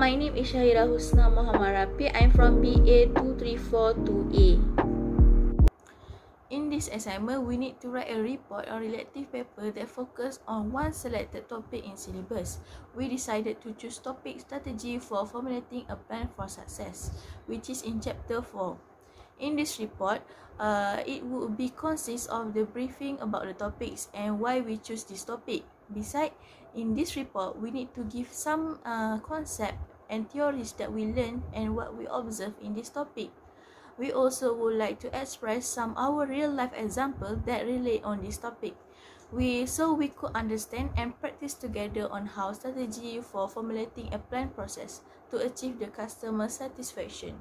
my name is Syahira Husna Muhammad Rapi. I'm from BA 2342A. In this assignment, we need to write a report on relative paper that focus on one selected topic in syllabus. We decided to choose topic strategy for formulating a plan for success, which is in chapter 4. In this report, it would be consist of the briefing about the topics and why we choose this topic. Besides, in this report, we need to give some concept and theories that we learned and what we observe in this topic. We also would like to express some our real-life example that relate on this topic. So we could understand and practice together on how strategy for formulating a plan process to achieve the customer satisfaction.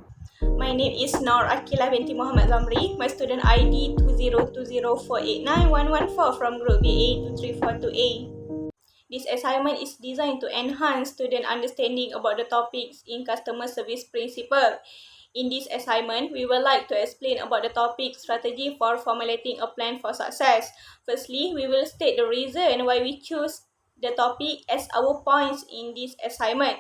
My name is Noor Akilah binti Muhammad Zamri. My student ID 2020489114 from Group BA 2342A. This assignment is designed to enhance student understanding about the topics in customer service principle. In this assignment, we would like to explain about the topic strategy for formulating a plan for success. Firstly, we will state the reason why we choose the topic as our points in this assignment.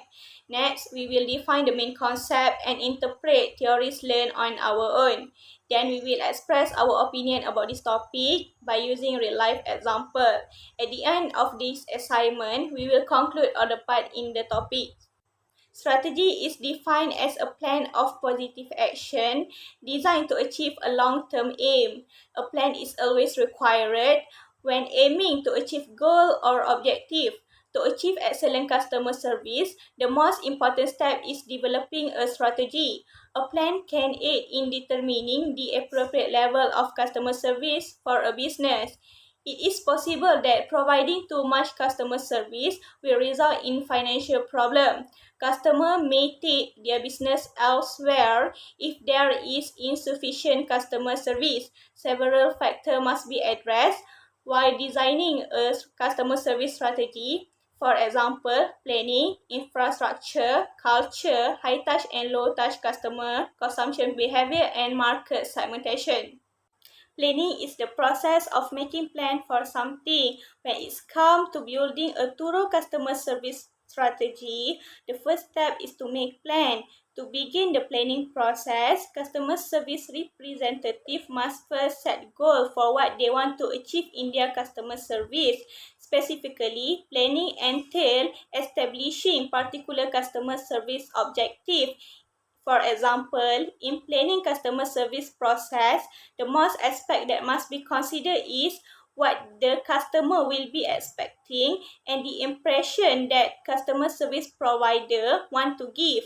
Next, we will define the main concept and interpret theories learned on our own. Then we will express our opinion about this topic by using real-life example. At the end of this assignment, we will conclude all the part in the topic. Strategy is defined as a plan of positive action designed to achieve a long-term aim. A plan is always required when aiming to achieve goal or objective. To achieve excellent customer service, the most important step is developing a strategy. A plan can aid in determining the appropriate level of customer service for a business. It is possible that providing too much customer service will result in financial problem. Customer may take their business elsewhere if there is insufficient customer service. Several factors must be addressed while designing a customer service strategy. For example, planning, infrastructure, culture, high-touch and low-touch customer, consumption behavior, and market segmentation. Planning is the process of making plan for something. When it's come to building a thorough customer service strategy, the first step is to make plan. To begin the planning process, customer service representative must first set goal for what they want to achieve in their customer service. Specifically, planning entails establishing particular customer service objective. For example, in planning customer service process, the most aspect that must be considered is what the customer will be expecting and the impression that customer service provider want to give.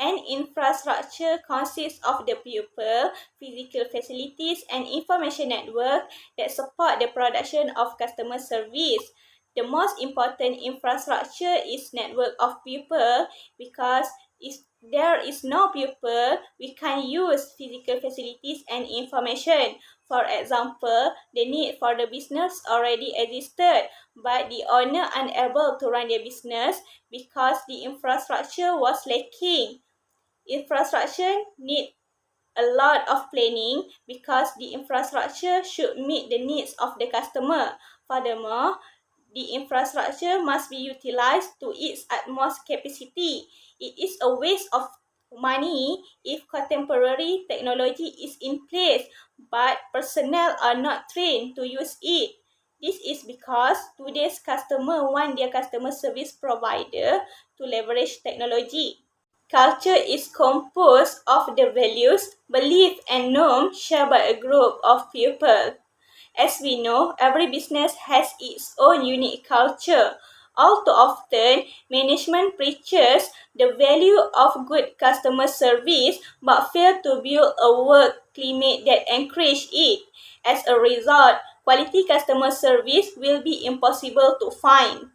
An infrastructure consists of the people, physical facilities, and information network that support the production of customer service. The most important infrastructure is network of people because if there is no people, we can use physical facilities and information. For example, the need for the business already existed, but the owner unable to run their business because the infrastructure was lacking. Infrastructure need a lot of planning because the infrastructure should meet the needs of the customer. Furthermore, the infrastructure must be utilized to its utmost capacity. It is a waste of money if contemporary technology is in place, but personnel are not trained to use it. This is because today's customer want their customer service provider to leverage technology. Culture is composed of the values, beliefs, and norms shared by a group of people. As we know, every business has its own unique culture. All too often, management preaches the value of good customer service but fail to build a work climate that encourages it. As a result, quality customer service will be impossible to find.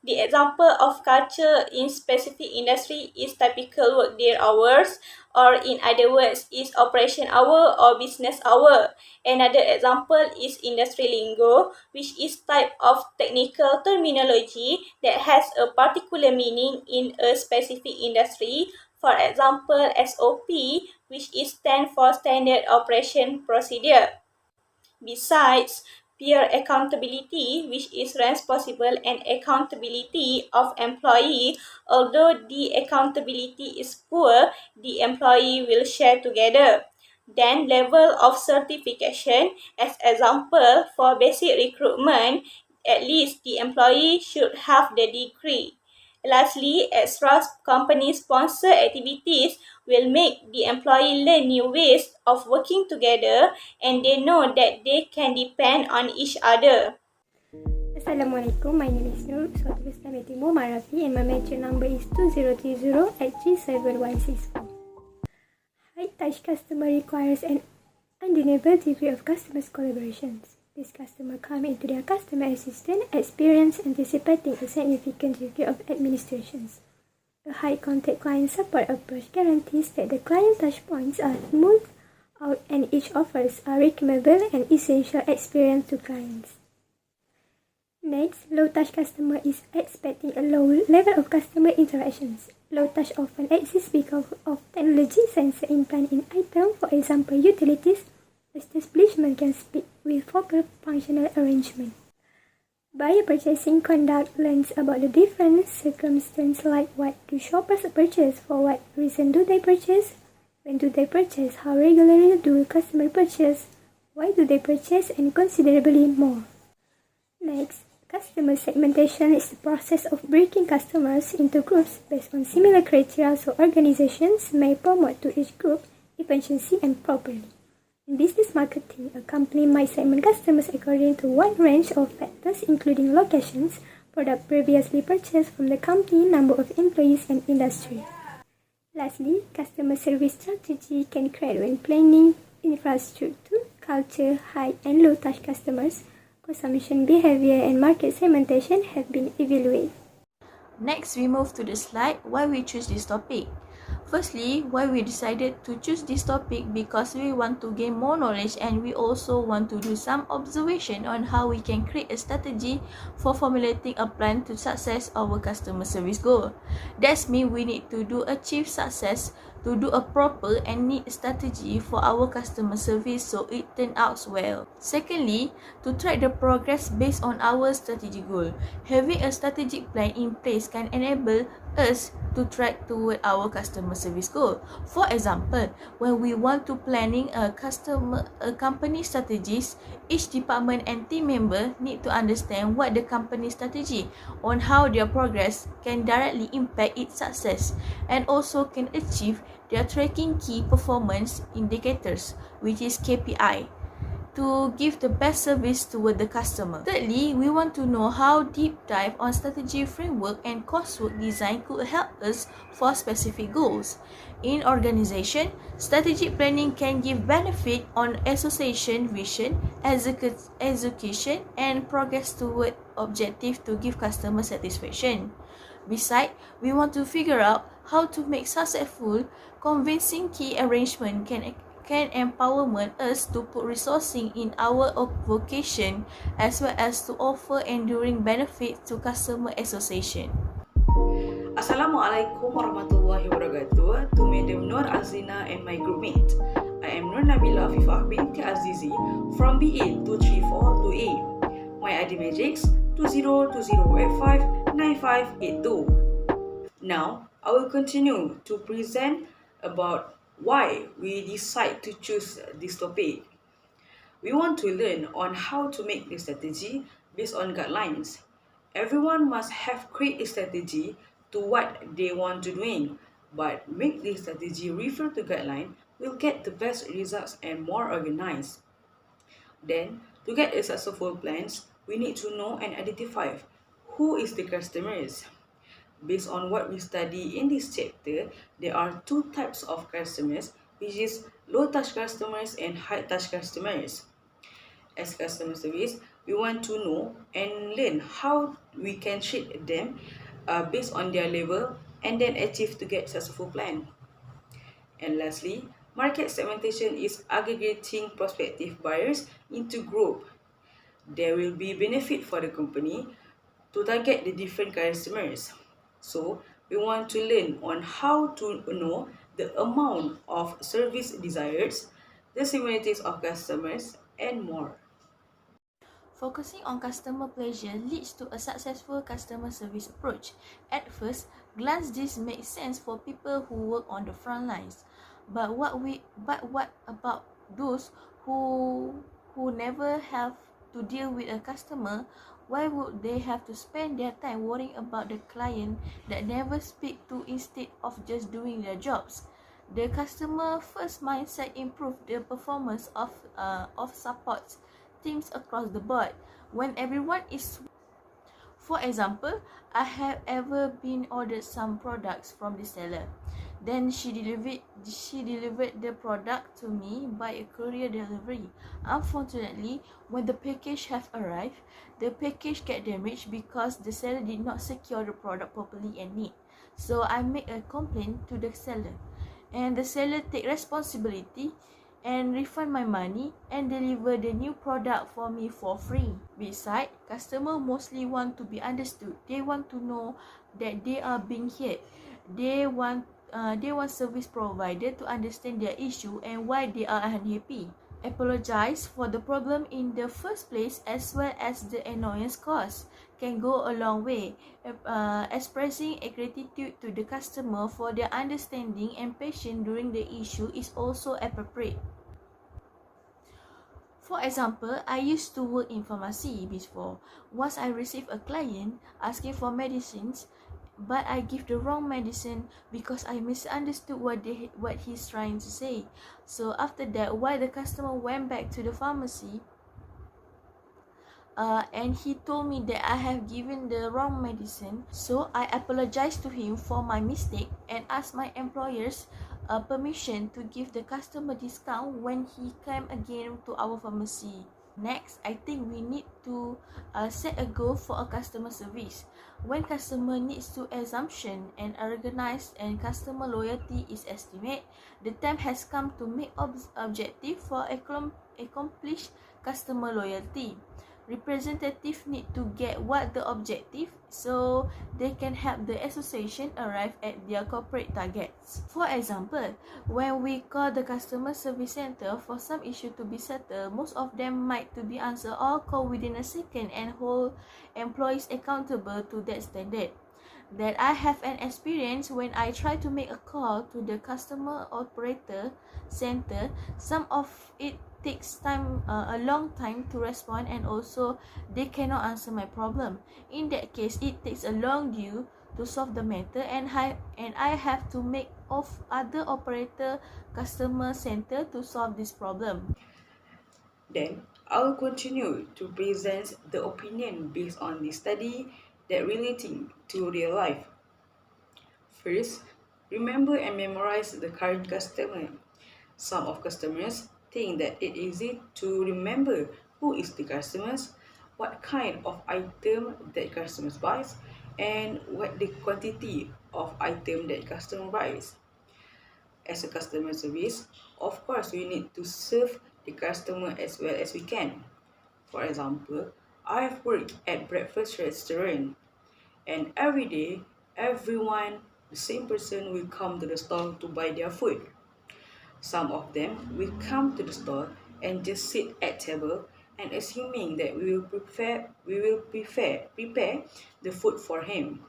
The example of culture in specific industry is typical workday hours, or in other words, is operation hour or business hour. Another example is industry lingo, which is type of technical terminology that has a particular meaning in a specific industry. For example, SOP, which is stand for Standard Operation Procedure. Besides, peer accountability, which is responsible and accountability of employee. Although the accountability is poor, the employee will share together. Then level of certification, as example for basic recruitment, at least the employee should have the degree. Lastly, extra company sponsor activities will make the employee learn new ways of working together and they know that they can depend on each other. Assalamualaikum, my name is Nur Sotristam Timur Marafi and my match number is 2030 at G7164. High-touch customer requires an undeniable degree of customer collaborations. This customer come into their customer assistant experience anticipating a significant degree of administrations. A high-contact client support approach guarantees that the client touchpoints are smooth out and each offers a recommendable and essential experience to clients. Next, low-touch customer is expecting a low level of customer interactions. Low-touch often exists because of technology sensor implant in item, for example utilities. Establishment can speak with focal functional arrangement. Buyer purchasing conduct learns about the different circumstances like what do shoppers purchase, for what reason do they purchase, when do they purchase, how regularly do customers purchase, why do they purchase, and considerably more. Next, customer segmentation is the process of breaking customers into groups based on similar criteria so organizations may promote to each group efficiency and properly. In business marketing, a company might segment customers according to one range of factors including locations, product previously purchased from the company, number of employees, and industry. Lastly, customer service strategy can create when planning infrastructure, culture, high and low touch customers, consumption behavior, and market segmentation have been evaluated. Next, we move to the slide why we choose this topic. Firstly, why we decided to choose this topic because we want to gain more knowledge and we also want to do some observation on how we can create a strategy for formulating a plan to success our customer service goal. That means we need to do achieve success to do a proper and neat strategy for our customer service so it turns out well. Secondly, to track the progress based on our strategy goal. Having a strategic plan in place can enable us to track toward our customer service goal. For example, when we want to planning a company strategies, each department and team member need to understand what the company strategy on how their progress can directly impact its success and also can achieve their tracking key performance indicators, which is KPI, to give the best service toward the customer. Thirdly, we want to know how deep dive on strategy framework and coursework design could help us for specific goals. In organization, strategic planning can give benefit on association vision, execution, and progress toward objective to give customer satisfaction. Besides, we want to figure out how to make successful, convincing key arrangement can empowerment us to put resourcing in our vocation as well as to offer enduring benefits to customer association. Assalamualaikum warahmatullahi wabarakatuh to Madam Nur Azina and my groupmate. I am Nur Nabila Fifah binti Azizi from BA 2342A. My ID matrix 2020859582. Now, I will continue to present about why we decide to choose this topic. We want to learn on how to make the strategy based on guidelines. Everyone must have create a strategy to what they want to doing, but make the strategy refer to guideline will get the best results and more organized. Then, to get a successful plans, we need to know and identify who is the customers. Based on what we study in this chapter, there are two types of customers, which is low-touch customers and high-touch customers. As customer service, we want to know and learn how we can treat them based on their level and then achieve to get successful plan. And lastly, market segmentation is aggregating prospective buyers into group. There will be benefit for the company to target the different customers. So, we want to learn on how to know the amount of service desired, the similarities of customers, and more. Focusing on customer pleasure leads to a successful customer service approach. At first glance, this makes sense for people who work on the front lines. But what about those who never have to deal with a customer? Why would they have to spend their time worrying about the client that never speak to instead of just doing their jobs? The customer first mindset improves the performance of support teams across the board. When everyone is, for example, I have ever been ordered some products from the seller. Then she delivered the product to me by a courier delivery. Unfortunately, when the package have arrived, the package get damaged because the seller did not secure the product properly and neat. So I make a complaint to the seller, and the seller take responsibility and refund my money and deliver the new product for me for free. Besides, customers mostly want to be understood. They want to know that they are being heard. They want service provider to understand their issue and why they are unhappy. Apologize for the problem in the first place as well as the annoyance caused can go a long way. Expressing a gratitude to the customer for their understanding and patience during the issue is also appropriate. For example, I used to work in pharmacy before. Once I received a client asking for medicines, but I give the wrong medicine because I misunderstood what he's trying to say. So after that, while the customer went back to the pharmacy, and he told me that I have given the wrong medicine. So I apologized to him for my mistake and asked my employers permission to give the customer discount when he came again to our pharmacy. Next, I think we need to set a goal for a customer service. When customer needs to assumption and organize and customer loyalty is estimate, the time has come to make objective for accomplish customer loyalty. Representatives need to get what the objective so they can help the association arrive at their corporate targets. For example, when we call the customer service center for some issue to be settled, most of them might to be answered or call within a second and hold employees accountable to that standard. That I have an experience when I try to make a call to the customer operator center, some of it takes time, a long time to respond, and also they cannot answer my problem. In that case, it takes a long due to solve the matter, and I have to make off other operator customer center to solve this problem. Then, I will continue to present the opinion based on the study that relating to real life. First, remember and memorize the current customer. Some of customers think that it is easy to remember who is the customers, what kind of item that customers buys, and what the quantity of item that customer buys. As a customer service, of course, we need to serve the customer as well as we can. For example, I have worked at breakfast restaurant, and every day, everyone, the same person will come to the store to buy their food. Some of them will come to the store and just sit at table and assuming that we will prepare the food for him.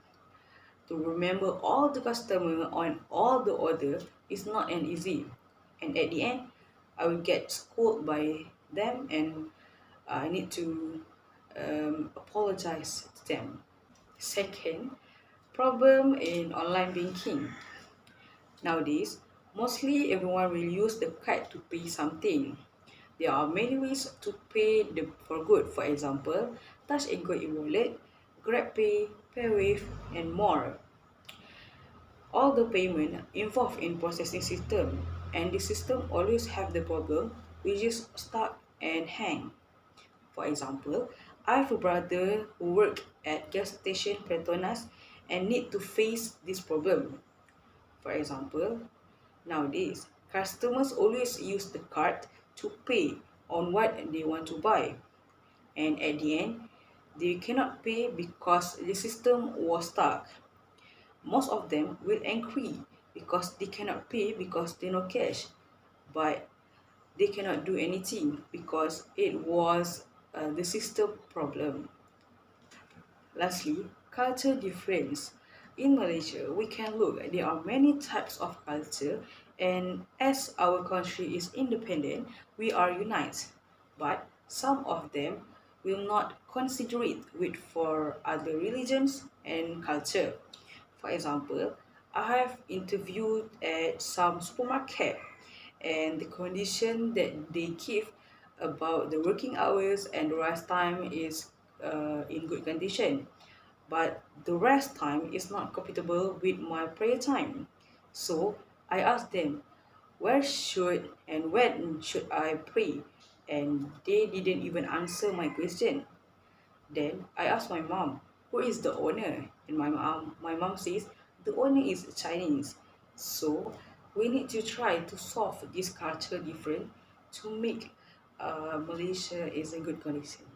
To remember all the customer on all the order is not an easy. And at the end, I will get scolded by them and I need to apologize to them. Second, problem in online banking. Nowadays, mostly everyone will use the card to pay something. There are many ways to pay for good. For example, Touch and Go e-wallet, GrabPay, PayWave, and more. All the payment involved in processing system, and the system always have the problem which is stuck and hang. For example, I have a brother who work at gas station Petronas and need to face this problem. For example, nowadays, customers always use the card to pay on what they want to buy. And at the end, they cannot pay because the system was stuck. Most of them will angry because they cannot pay because they no cash. But they cannot do anything because it was the system problem. Lastly, culture difference. In Malaysia, we can look, there are many types of culture, and as our country is independent, we are united. But some of them will not consider it with for other religions and culture. For example, I have interviewed at some supermarket, and the condition that they give about the working hours and the rest time is in good condition, but the rest time is not compatible with my prayer time. So I asked them, where should and when should I pray? And they didn't even answer my question. Then I asked my mom, who is the owner? And my mom says, the owner is Chinese. So we need to try to solve this culture difference to make Malaysia is in good condition.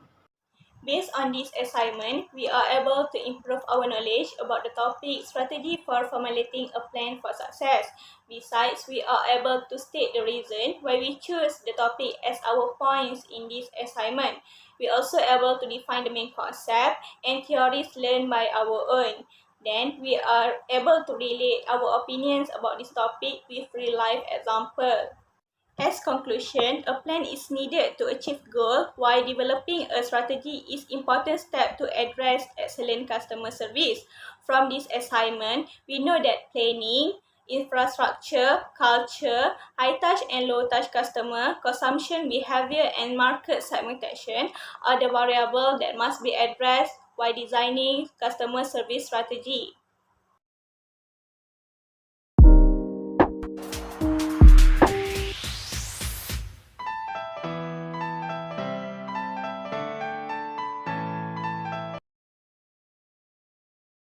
Based on this assignment, we are able to improve our knowledge about the topic strategy for formulating a plan for success. Besides, we are able to state the reason why we choose the topic as our points in this assignment. We are also able to define the main concept and theories learned by our own. Then we are able to relate our opinions about this topic with real life example. As conclusion, a plan is needed to achieve goal, while developing a strategy is important step to address excellent customer service. From this assignment, we know that planning, infrastructure, culture, high touch and low touch customer, consumption behavior and market segmentation are the variables that must be addressed while designing customer service strategy.